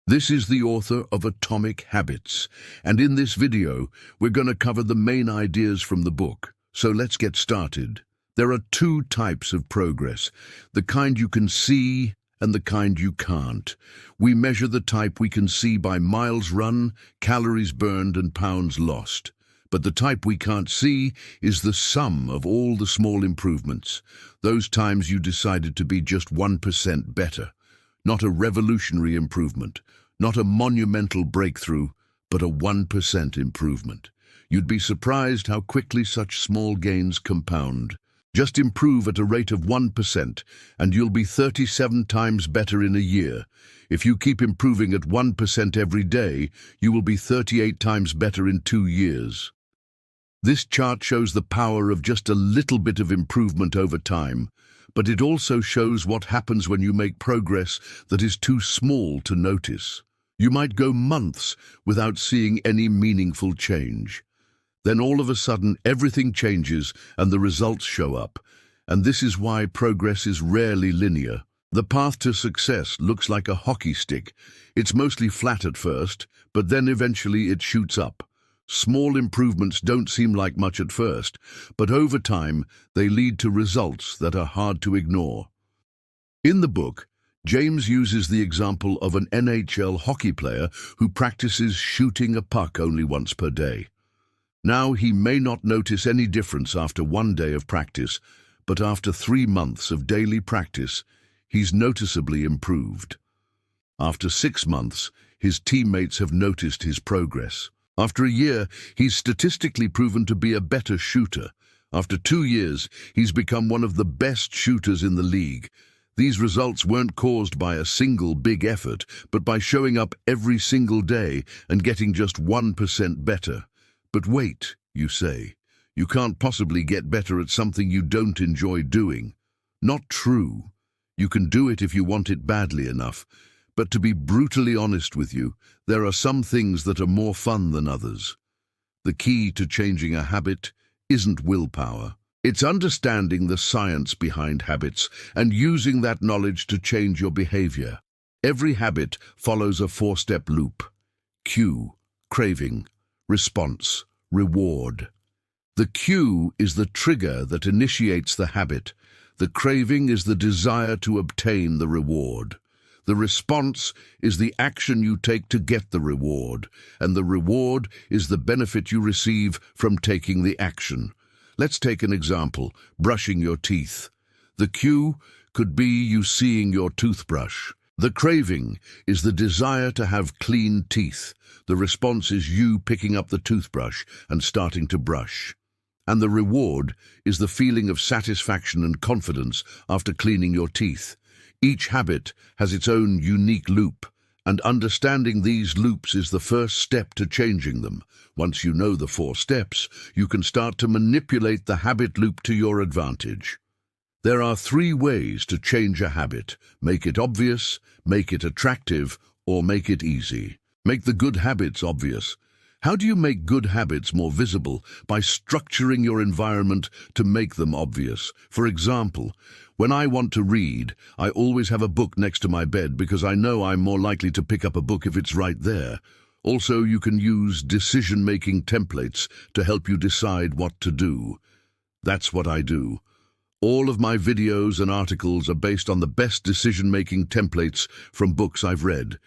This is the author of Atomic Habits, and in this video, we're going to cover the main ideas from the book. So let's get started. There are two types of progress, the kind you can see and the kind you can't. We measure the type we can see by miles run, calories burned, and pounds lost. But the type we can't see is the sum of all the small improvements, those times you decided to be just 1% better. Not a revolutionary improvement, not a monumental breakthrough, but a 1% improvement. You'd be surprised how quickly such small gains compound. Just improve at a rate of 1%, and you'll be 37 times better in a year. If you keep improving at 1% every day, you will be 38 times better in 2 years. This chart shows the power of just a little bit of improvement over time, but it also shows what happens when you make progress that is too small to notice. You might go months without seeing any meaningful change. Then all of a sudden everything changes and the results show up. And this is why progress is rarely linear. The path to success looks like a hockey stick. It's mostly flat at first, but then eventually it shoots up. Small improvements don't seem like much at first, but over time they lead to results that are hard to ignore. In the book, James uses the example of an NHL hockey player who practices shooting a puck only once per day. Now he may not notice any difference after 1 day of practice, but after 3 months of daily practice, he's noticeably improved. After 6 months, his teammates have noticed his progress. After a year, he's statistically proven to be a better shooter. After 2 years, he's become one of the best shooters in the league. These results weren't caused by a single big effort, but by showing up every single day and getting just 1% better. But wait, you say, you can't possibly get better at something you don't enjoy doing. Not true. You can do it if you want it badly enough. But to be brutally honest with you, there are some things that are more fun than others. The key to changing a habit isn't willpower. It's understanding the science behind habits and using that knowledge to change your behavior. Every habit follows a 4-step loop. Cue, craving, response, reward. The cue is the trigger that initiates the habit. The craving is the desire to obtain the reward. The response is the action you take to get the reward, and the reward is the benefit you receive from taking the action. Let's take an example, brushing your teeth. The cue could be you seeing your toothbrush. The craving is the desire to have clean teeth. The response is you picking up the toothbrush and starting to brush. And the reward is the feeling of satisfaction and confidence after cleaning your teeth. Each habit has its own unique loop, and understanding these loops is the first step to changing them. Once you know the 4 steps, you can start to manipulate the habit loop to your advantage. There are 3 ways to change a habit: make it obvious, make it attractive, or make it easy. Make the good habits obvious. How do you make good habits more visible? By structuring your environment to make them obvious. For example, when I want to read, I always have a book next to my bed because I know I'm more likely to pick up a book if it's right there. Also, you can use decision-making templates to help you decide what to do. That's what I do. All of my videos and articles are based on the best decision-making templates from books I've read.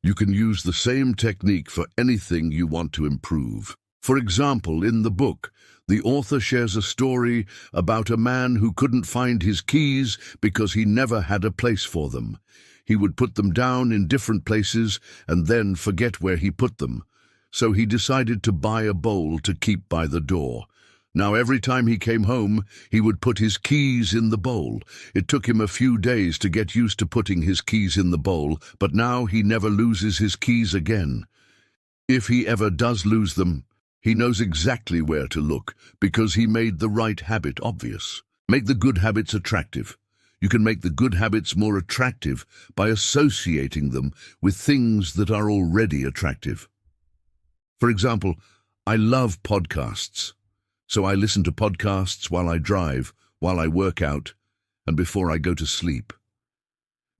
You can use the same technique for anything you want to improve. For example, in the book, the author shares a story about a man who couldn't find his keys because he never had a place for them. He would put them down in different places and then forget where he put them. So he decided to buy a bowl to keep by the door. Now every time he came home, he would put his keys in the bowl. It took him a few days to get used to putting his keys in the bowl, but now he never loses his keys again. If he ever does lose them, he knows exactly where to look because he made the right habit obvious. Make the good habits attractive. You can make the good habits more attractive by associating them with things that are already attractive. For example, I love podcasts. So I listen to podcasts while I drive, while I work out, and before I go to sleep.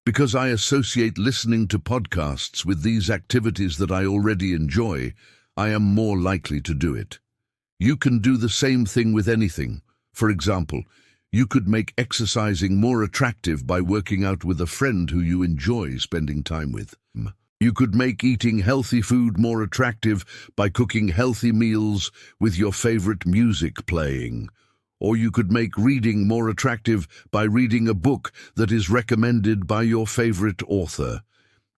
Because I associate listening to podcasts with these activities that I already enjoy, I am more likely to do it. You can do the same thing with anything. For example, you could make exercising more attractive by working out with a friend who you enjoy spending time with. You could make eating healthy food more attractive by cooking healthy meals with your favorite music playing. Or you could make reading more attractive by reading a book that is recommended by your favorite author.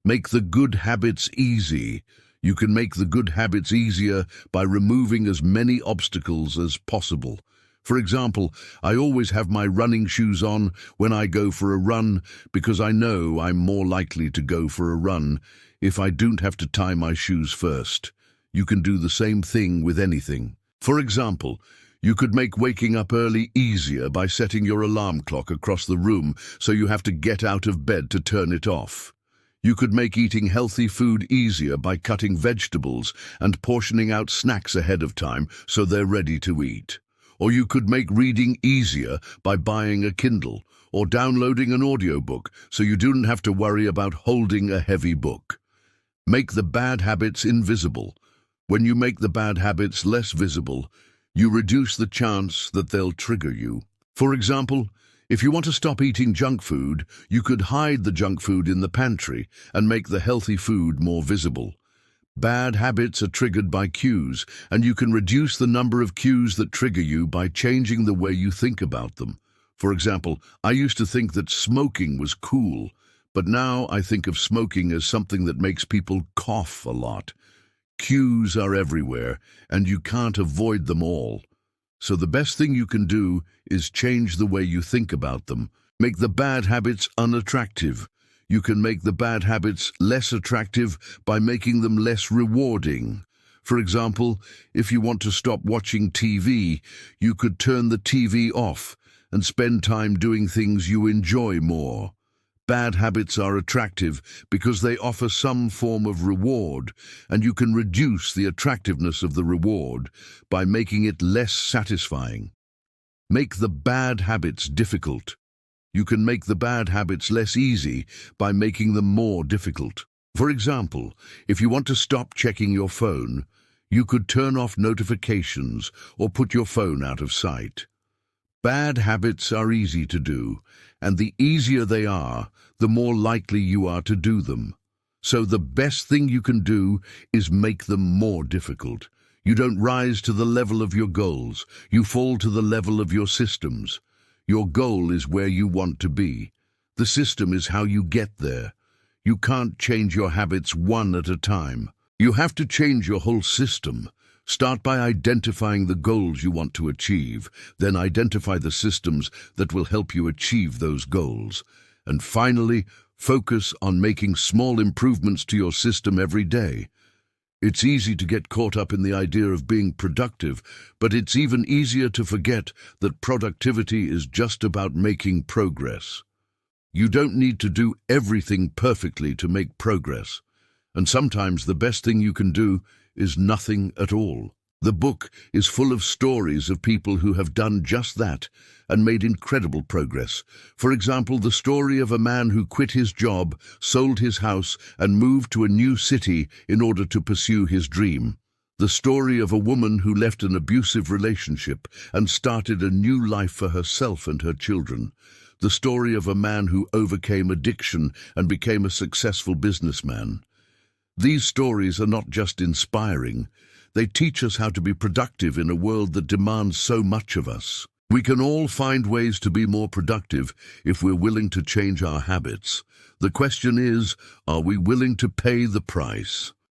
Make the good habits easy. You can make the good habits easier by removing as many obstacles as possible. For example, I always have my running shoes on when I go for a run because I know I'm more likely to go for a run if I don't have to tie my shoes first. You can do the same thing with anything. For example, you could make waking up early easier by setting your alarm clock across the room so you have to get out of bed to turn it off. You could make eating healthy food easier by cutting vegetables and portioning out snacks ahead of time so they're ready to eat. Or you could make reading easier by buying a Kindle or downloading an audiobook so you don't have to worry about holding a heavy book. Make the bad habits invisible. When you make the bad habits less visible, you reduce the chance that they'll trigger you. For example, if you want to stop eating junk food, you could hide the junk food in the pantry and make the healthy food more visible. Bad habits are triggered by cues, and you can reduce the number of cues that trigger you by changing the way you think about them. For example, I used to think that smoking was cool, but now I think of smoking as something that makes people cough a lot. Cues are everywhere, and you can't avoid them all. So the best thing you can do is change the way you think about them. Make the bad habits unattractive. You can make the bad habits less attractive by making them less rewarding. For example, if you want to stop watching TV, you could turn the TV off and spend time doing things you enjoy more. Bad habits are attractive because they offer some form of reward, and you can reduce the attractiveness of the reward by making it less satisfying. Make the bad habits difficult. You can make the bad habits less easy by making them more difficult. For example, if you want to stop checking your phone, you could turn off notifications or put your phone out of sight. Bad habits are easy to do, and the easier they are, the more likely you are to do them. So the best thing you can do is make them more difficult. You don't rise to the level of your goals, you fall to the level of your systems. Your goal is where you want to be. The system is how you get there. You can't change your habits one at a time. You have to change your whole system. Start by identifying the goals you want to achieve, then identify the systems that will help you achieve those goals. And finally, focus on making small improvements to your system every day. It's easy to get caught up in the idea of being productive, but it's even easier to forget that productivity is just about making progress. You don't need to do everything perfectly to make progress, and sometimes the best thing you can do is nothing at all. The book is full of stories of people who have done just that and made incredible progress. For example, the story of a man who quit his job, sold his house, and moved to a new city in order to pursue his dream. The story of a woman who left an abusive relationship and started a new life for herself and her children. The story of a man who overcame addiction and became a successful businessman. These stories are not just inspiring, they teach us how to be productive in a world that demands so much of us. We can all find ways to be more productive if we're willing to change our habits. The question is, are we willing to pay the price?